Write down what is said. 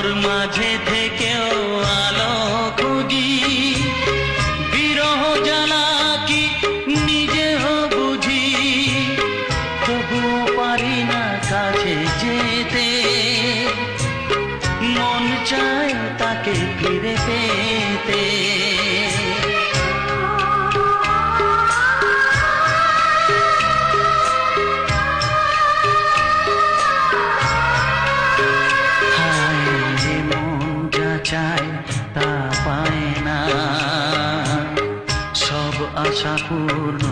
ওর মাঝে থেকেও আলো খুঁজি, বিরহ জ্বালা কি নিজেও বুঝি, তবুও পারি না কাছে যেতে, মন চায় তাকে ফিরে পেতে। চায় তা পায় না, সব আশা পূর্ণ